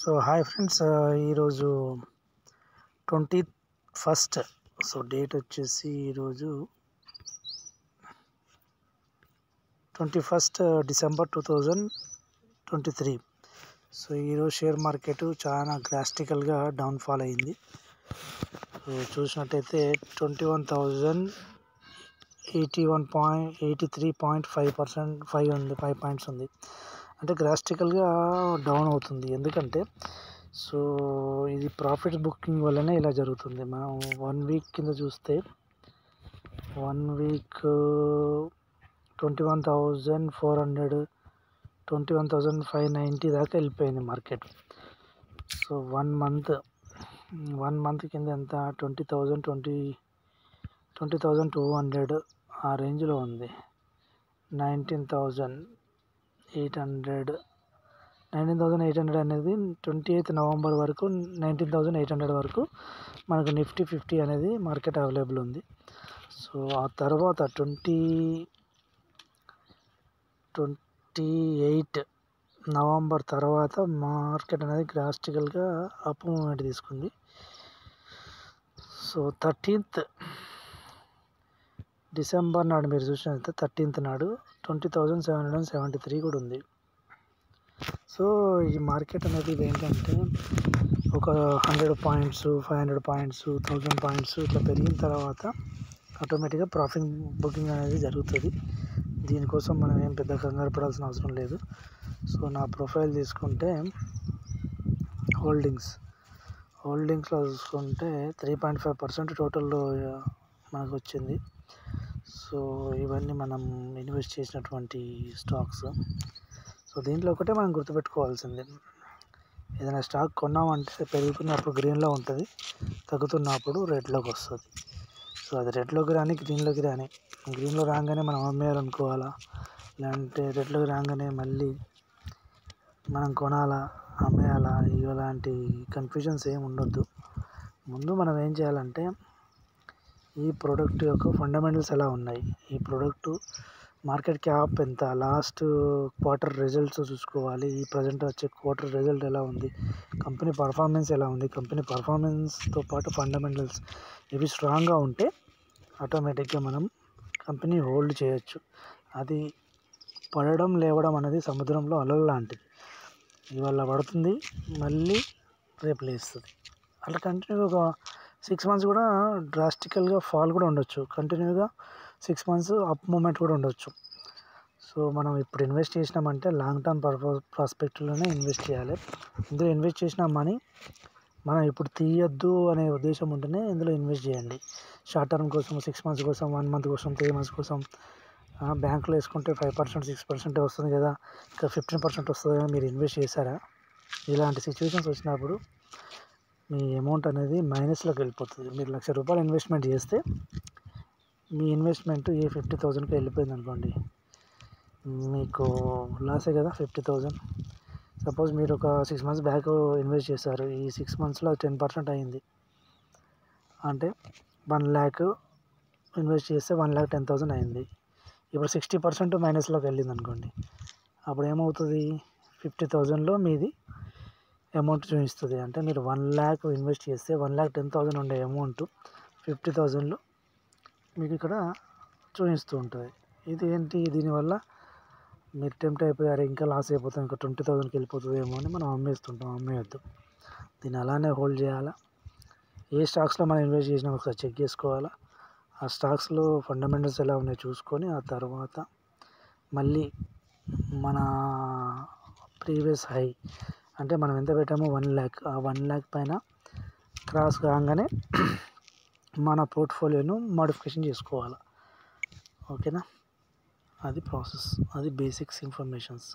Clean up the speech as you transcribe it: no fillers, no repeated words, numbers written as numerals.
So hi friends, ఈరోజు 21st. So date వచ్చేసి ఈరోజు 21st December 2023. సో ఈరోజు షేర్ మార్కెట్ చాలా డ్రాస్టికల్గా డౌన్ఫాల్ అయింది. సో చూసినట్టయితే 21,081.83.5% ఉంది, 5 పాయింట్స్ ఉంది. అంటే డ్రాస్టికల్గా డౌన్ అవుతుంది. ఎందుకంటే సో ఇది ప్రాఫిట్ బుకింగ్ వల్లనే ఇలా జరుగుతుంది. మనం 1 వీక్ కింద చూస్తే 1 వీక్ 21,400 21,590 దాకా వెళ్ళిపోయింది మార్కెట్. సో 1 మంత్ కింద ఎంత 20,200 ఆ రేంజ్లో ఉంది. 19,800 అనేది 28th November వరకు 19,800 వరకు మనకు నిఫ్టీ 50 అనేది మార్కెట్ అవైలబుల్ ఉంది. సో ఆ తర్వాత 28 November తర్వాత మార్కెట్ అనేది డ్రాస్టికల్గా అప్ మూవ్మెంట్ తీసుకుంది. సో 13th December నాడు మీరు చూసినట్లయితే 13th నాడు 20,773 కూడా ఉంది. సో ఈ మార్కెట్ అనేది ఏంటంటే ఒక 100 పాయింట్స్ 500 పాయింట్స్ 1000 పాయింట్స్ ఇట్లా పెరిగిన తర్వాత ఆటోమేటిక్గా ప్రాఫిట్ బుకింగ్ అనేది జరుగుతుంది. దీనికోసం మనం ఏం పెద్ద కంగారు పడాల్సిన అవసరం లేదు. సో నా ప్రొఫైల్ తీసుకుంటే హోల్డింగ్స్లో చూసుకుంటే 3.5% టోటల్లో మనకు వచ్చింది. సో ఇవన్నీ మనం ఇన్వెస్ట్ చేసినటువంటి స్టాక్స్. సో దీంట్లో ఒకటే మనం గుర్తుపెట్టుకోవాల్సింది, ఏదైనా స్టాక్ కొన్నామంటే పెరుగుతున్నప్పుడు గ్రీన్లో ఉంటుంది, తగ్గుతున్నప్పుడు రెడ్లోకి వస్తుంది. సో అది రెడ్లోకి రాని గ్రీన్లోకి రాని, గ్రీన్లో రాగానే మనం అమ్మేయాలనుకోవాలా, లేదంటే రెడ్లోకి రాగానే మళ్ళీ మనం కొనాలా అమ్మేయాలా, ఇలాంటి కన్ఫ్యూజన్స్ ఏమి ఉండొద్దు. ముందు మనం ఏం చేయాలంటే ఈ ప్రోడక్ట్ యొక్క ఫండమెంటల్స్ ఎలా ఉన్నాయి, ఈ ప్రోడక్ట్ మార్కెట్ క్యాప్ ఎంత, లాస్ట్ క్వార్టర్ రిజల్ట్స్ చూసుకోవాలి, ఈ ప్రజెంట్ వచ్చే క్వార్టర్ రిజల్ట్ ఎలా ఉంది, కంపెనీ పర్ఫార్మెన్స్ ఎలా ఉంది, కంపెనీ పర్ఫార్మెన్స్తో పాటు ఫండమెంటల్స్ ఇవి స్ట్రాంగ్గా ఉంటే ఆటోమేటిక్గా మనం కంపెనీ హోల్డ్ చేయొచ్చు. అది పడడం లేవడం అనేది సముద్రంలో అలలు లాంటిది. ఇవాళ పడుతుంది, మళ్ళీ రేపు లేస్తుంది. అట్లా కంటిన్యూగా ఒక 6 months కూడా డ్రాస్టికల్గా ఫాల్ కూడా ఉండొచ్చు, కంటిన్యూగా 6 months అప్ మూమెంట్ కూడా ఉండొచ్చు. సో మనం ఇప్పుడు ఇన్వెస్ట్ చేసినామంటే లాంగ్ టర్మ్ ప్రాస్పెక్ట్లోనే ఇన్వెస్ట్ చేయాలి. ఇందులో ఇన్వెస్ట్ చేసిన మనీ మనం ఇప్పుడు తీయొద్దు అనే ఉద్దేశం ఉంటేనే ఇందులో ఇన్వెస్ట్ చేయండి. షార్ట్ టర్మ్ కోసం 6 months కోసం 1 month కోసం 3 months కోసం బ్యాంకులో వేసుకుంటే 5% 6% వస్తుంది కదా, ఇంకా 15% వస్తుంది కదా, మీరు ఇన్వెస్ట్ చేశారా? ఇలాంటి సిచ్యువేషన్స్ వచ్చినప్పుడు మీ అమౌంట్ అనేది మైనస్లోకి వెళ్ళిపోతుంది. మీరు ₹1,00,000 ఇన్వెస్ట్మెంట్ చేస్తే మీ ఇన్వెస్ట్మెంట్ 50,000కి వెళ్ళిపోయింది అనుకోండి, మీకు లాసే కదా 50,000. సపోజ్ మీరు ఒక 6 months బ్యాక్ ఇన్వెస్ట్ చేశారు, ఈ 6 monthsలో 10% అయింది అంటే 1 lakh ఇన్వెస్ట్ చేస్తే 1,10,000 అయింది. ఇప్పుడు 60% మైనస్లోకి వెళ్ళింది అనుకోండి, అప్పుడు ఏమవుతుంది, 50,000లో మీది అమౌంట్ చూపిస్తుంది. అంటే మీరు 1 lakh ఇన్వెస్ట్ చేస్తే 1,10,000 ఉండే అమౌంట్ 50,000లో మీకు ఇక్కడ చూపిస్తూ ఉంటుంది. ఇది ఏంటి, దీనివల్ల మీరు టెంప్ట్ అయిపోయారు, ఇంకా లాస్ అయిపోతాం, ఇంకా 20,000కి వెళ్ళిపోతుందేమో అని మనం అమ్మేస్తుంటాం. అమ్మేయద్దు, దీన్ని అలానే హోల్డ్ చేయాలా. ఏ స్టాక్స్లో మనం ఇన్వెస్ట్ చేసినా ఒకసారి చెక్ చేసుకోవాలా, ఆ స్టాక్స్లో ఫండమెంటల్స్ ఎలా ఉన్నాయో చూసుకొని ఆ తర్వాత మళ్ళీ మన ప్రీవియస్ హై అంటే మనం ఎంత పెట్టామో 1 lakh, ఆ 1 lakh పైన క్రాస్ కాగానే మన పోర్ట్ఫోలియోను మోడిఫికేషన్ చేసుకోవాలి. ఓకేనా, అది ప్రాసెస్, అది బేసిక్స్ ఇన్ఫర్మేషన్స్.